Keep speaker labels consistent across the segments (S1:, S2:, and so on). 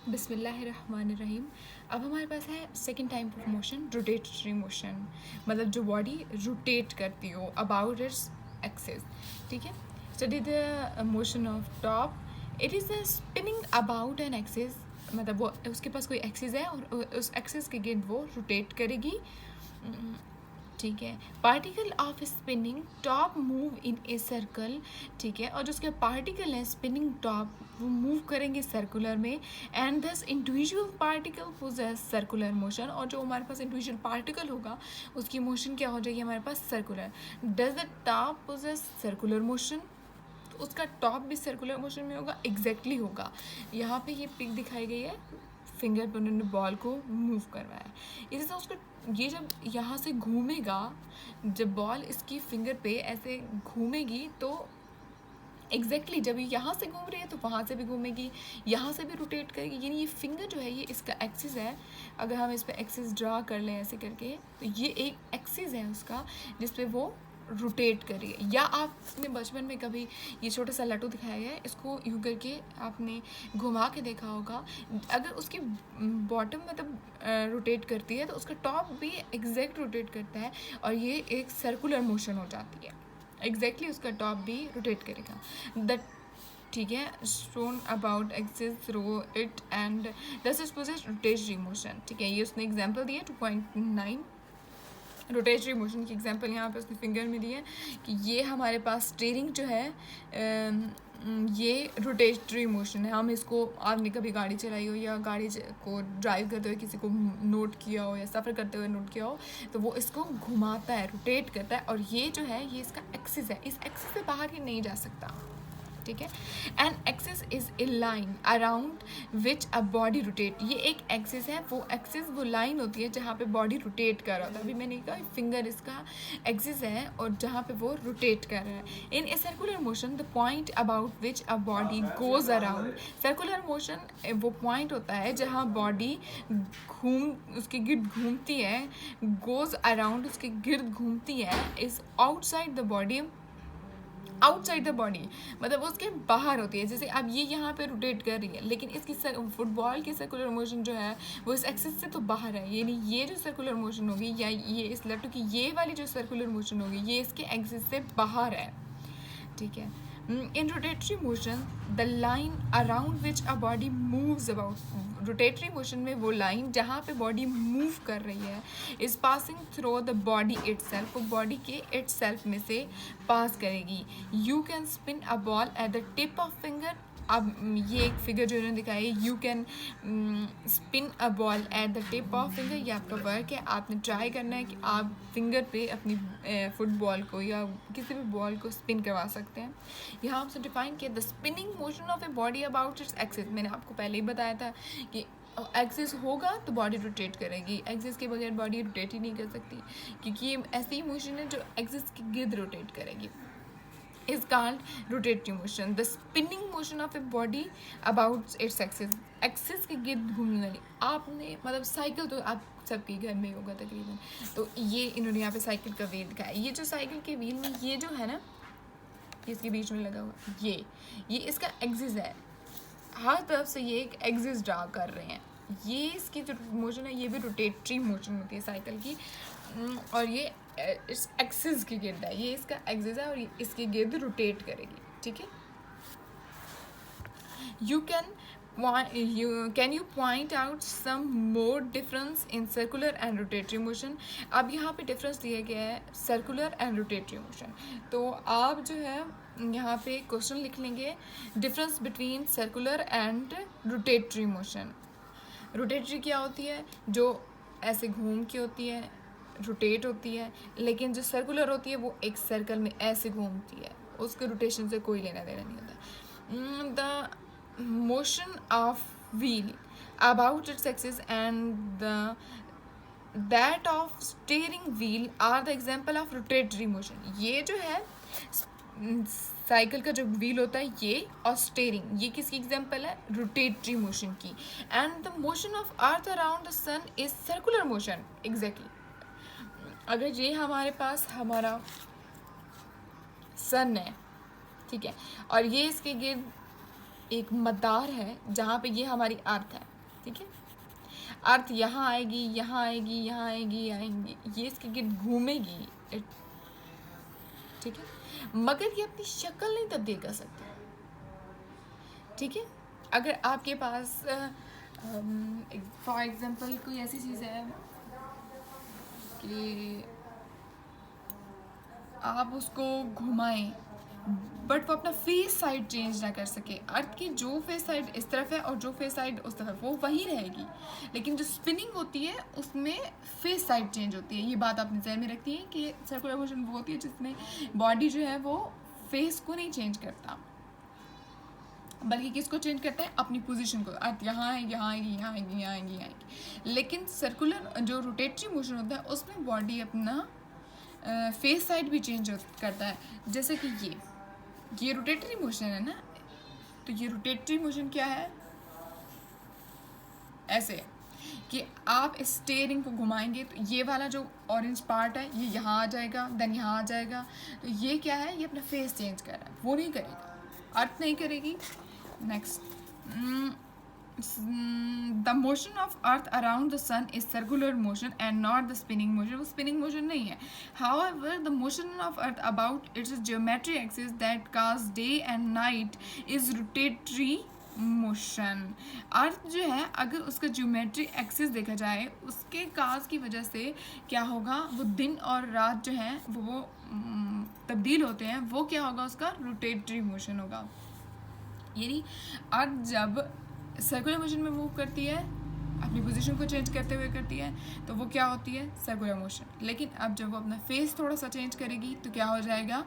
S1: बिस्मिल्लाहिर्रहमानिर्रहीम। अब हमारे पास है second type of motion, rotatory motion, मतलब जो बॉडी रोटेट करती हो अबाउट इट्स एक्सिस। ठीक है, study the motion of top. It is a spinning about an axis, मतलब वो उसके पास कोई एक्सिस है और उस एक्सिस के गिर्द वो रोटेट करेगी। ठीक है, particle of spinning top move in a circle. ठीक है, और जो उसके पार्टिकल हैं स्पिनिंग टॉप वो मूव करेंगे सर्कुलर में, and thus individual particle possess circular motion. और जो हमारे पास इंडिविजुअल पार्टिकल होगा उसकी मोशन क्या हो जाएगी हमारे पास, circular. Does the top possess circular motion, तो उसका टॉप भी सर्कुलर मोशन में होगा, एग्जैक्टली होगा। यहाँ पे ये पिक दिखाई गई है, फिंगर पर उन्होंने बॉल को मूव करवाया है। इससे उसका ये जब यहाँ से घूमेगा, जब बॉल इसकी फिंगर पे ऐसे घूमेगी तो एग्जैक्टली जब ये यहाँ से घूम रही है तो वहाँ से भी घूमेगी, यहाँ से भी रोटेट करेगी। यानी ये फिंगर जो है ये इसका एक्सिस है। अगर हम इस पर एक्सिस ड्रा कर लें ऐसे करके, तो ये एक एक्सिस है उसका जिस पे वो रोटेट करिए। या आपने बचपन में कभी ये छोटा सा लट्टू दिखाया गया है, इसको यूँ करके आपने घुमा के देखा होगा। अगर उसकी बॉटम मतलब रोटेट करती है तो उसका टॉप भी एग्जैक्ट रोटेट करता है और ये एक सर्कुलर मोशन हो जाती है। एग्जैक्टली उसका टॉप भी रोटेट करेगा। द ठीक है, shown about axis through it and दस इज पोजेस रोटेटरी मोशन। ठीक है, ये उसने एग्जाम्पल दिया 2.9 रोटेटरी मोशन की एग्जांपल यहाँ पे उसने फिंगर में दी है कि ये हमारे पास स्टीयरिंग जो है ये रोटेटरी मोशन है। हम इसको, आपने कभी गाड़ी चलाई हो या गाड़ी को ड्राइव करते हुए किसी को नोट किया हो या सफ़र करते हुए नोट किया हो, तो वो इसको घुमाता है, रोटेट करता है। और ये जो है ये इसका एक्सिस है, इस एक्सिस से बाहर ये नहीं जा सकता। ठीक है, an axis is a line around which a body rotate. ये एक एक्सिस है, वो एक्सिस वो लाइन होती है जहाँ पे बॉडी रोटेट कर रहा होता है। अभी मैंने कहा फिंगर इसका एक्सिस है और जहाँ पे वो रोटेट कर रहा है। In a circular motion the point about which a body goes around. Circular motion वो पॉइंट होता है जहाँ बॉडी उसके गिर्द घूमती है, गोज अराउंड उसके गिर्द घूमती है, is outside the body. Outside the body मतलब उसके बाहर होती है। जैसे अब ये यहाँ पे रोटेट कर रही है, लेकिन इसकी फुटबॉल की सर्कुलर मोशन जो है वो इस एक्सिस से तो बाहर है। यानी ये जो सर्कुलर मोशन होगी या ये इस लट्टू की ये वाली जो सर्कुलर मोशन होगी ये इसके एक्सिस से बाहर है। ठीक है, in rotatory motion the line around which a body moves about. Rotatory motion में वो लाइन जहाँ पे बॉडी मूव कर रही है is passing through the body itself, वो बॉडी के इटसेल्फ में से पास करेगी। You can spin a ball at the tip of finger. अब ये एक फिगर जो इन्होंने दिखाई है, you can spin a ball at the tip of finger, ये आपका वर्क है। आपने ट्राई करना है कि आप फिंगर पे अपनी फुटबॉल को या किसी भी बॉल को स्पिन करवा सकते हैं। यहाँ आपसे डिफाइन किया the spinning motion of a body about its axis. मैंने आपको पहले ही बताया था कि एक्सिस होगा तो बॉडी रोटेट करेगी, एक्सिस के बगैर बॉडी रोटेट ही नहीं कर सकती, क्योंकि ये ऐसी मोशन है जो एक्सिस के गिर्द रोटेट करेगी। is called rotatory motion. The spinning motion of a body about its axis. Axis के गिर्द घूमने वाली, आपने मतलब साइकिल तो आप सबके घर में होगा तकरीबन, तो ये इन्होंने यहाँ पे साइकिल का व्हील दिखाया। ये जो साइकिल के व्हील में ये जो है ना, इसके बीच में लगा हुआ ये इसका एक्सिस है। हर तरफ से ये एक एक्सिस ड्रा कर रहे हैं। ये इसकी जो मोशन है ये भी रोटेटरी मोशन होती है साइकिल की, और ये इस एक्सिस के गिर्द है, ये इसका एक्सिस है और ये इसके गिर्द रोटेट करेगी। ठीक है, you can point out some more difference in circular and rotatory motion. अब यहाँ पे डिफरेंस दिया गया है सर्कुलर एंड रोटेटरी मोशन, तो आप जो है यहाँ पे क्वेश्चन लिख लेंगे difference between circular and rotatory motion. Rotatory क्या होती है, जो ऐसे घूम के होती है, रोटेट होती है, लेकिन जो सर्कुलर होती है वो एक सर्कल में ऐसे घूमती है, उसके रोटेशन से कोई लेना देना नहीं होता। The motion of wheel about its axis and that of steering wheel are the example of rotatory motion. ये जो है साइकिल का जो व्हील होता है ये और स्टीयरिंग, ये किसकी एग्जांपल है, रोटेटरी मोशन की। And the motion of earth around the sun is circular motion. Exactly, अगर ये हमारे पास हमारा सन है, ठीक है, और ये इसके गिर्द एक मदार है जहाँ पे ये हमारी अर्थ है, ठीक है। अर्थ यहाँ आएगी, यहाँ आएगी, यहाँ आएगी, आएंगी, ये इसके गिर्द घूमेगी, ठीक है, मगर ये अपनी शक्ल नहीं तब्दील कर सकती, ठीक है। अगर आपके पास फॉर एग्जांपल कोई ऐसी चीज़ है कि आप उसको घुमाएं बट वो अपना फेस साइड चेंज ना कर सके, अर्थ की जो फेस साइड इस तरफ है और जो फेस साइड उस तरफ, वो वहीं रहेगी, लेकिन जो स्पिनिंग होती है उसमें फेस साइड चेंज होती है। ये बात आपने ध्यान में रखती है कि सर्कुलर मोशन वो होती है जिसमें बॉडी जो है वो फेस को नहीं चेंज करता, बल्कि किसको चेंज करता है, अपनी पोजीशन को। अर्थ यहाँ है, यहाँ आएगी, यहाँ आएगी, यहाँ आएगी, यहाँ आएगी। लेकिन सर्कुलर जो रोटेटरी मोशन होता है उसमें बॉडी अपना फेस साइड भी चेंज करता है। जैसे कि ये रोटेटरी मोशन है ना, तो ये रोटेटरी मोशन क्या है, ऐसे कि आप स्टेयरिंग को घुमाएंगे तो ये वाला जो ऑरेंज पार्ट है ये यहाँ आ जाएगा, देन यहाँ आ जाएगा, तो ये क्या है, ये अपना फेस चेंज कर रहा है, वो नहीं करेगा, अर्थ नहीं करेगी। Next, the motion of earth around the sun is circular motion and not the spinning motion, वो स्पिनिंग मोशन नहीं है। However the motion of earth about its geometry axis that cause day and night is rotatory motion. Earth जो है अगर उसका geometry axis देखा जाए उसके काज की वजह से क्या होगा, वो दिन और रात जो है वो तब्दील होते हैं, वो क्या होगा, उसका रोटेटरी मोशन होगा। यानी अर्थ जब सर्कुलर मोशन में मूव करती है, अपनी पोजीशन को चेंज करते हुए करती है, तो वो क्या होती है, सर्कुलर मोशन। लेकिन अब जब वो अपना फेस थोड़ा सा चेंज करेगी तो क्या हो जाएगा,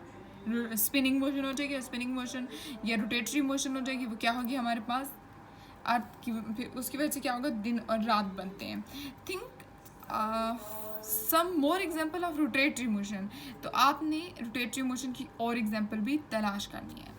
S1: स्पिनिंग मोशन हो जाएगी। स्पिनिंग मोशन या रोटेटरी मोशन हो जाएगी, वो क्या होगी हमारे पास, अर्थ की, फिर उसकी वजह से क्या होगा, दिन और रात बनते हैं। Think some more example of rotatory motion, तो आपने रोटेटरी मोशन की और एग्जाम्पल भी तलाश करनी है।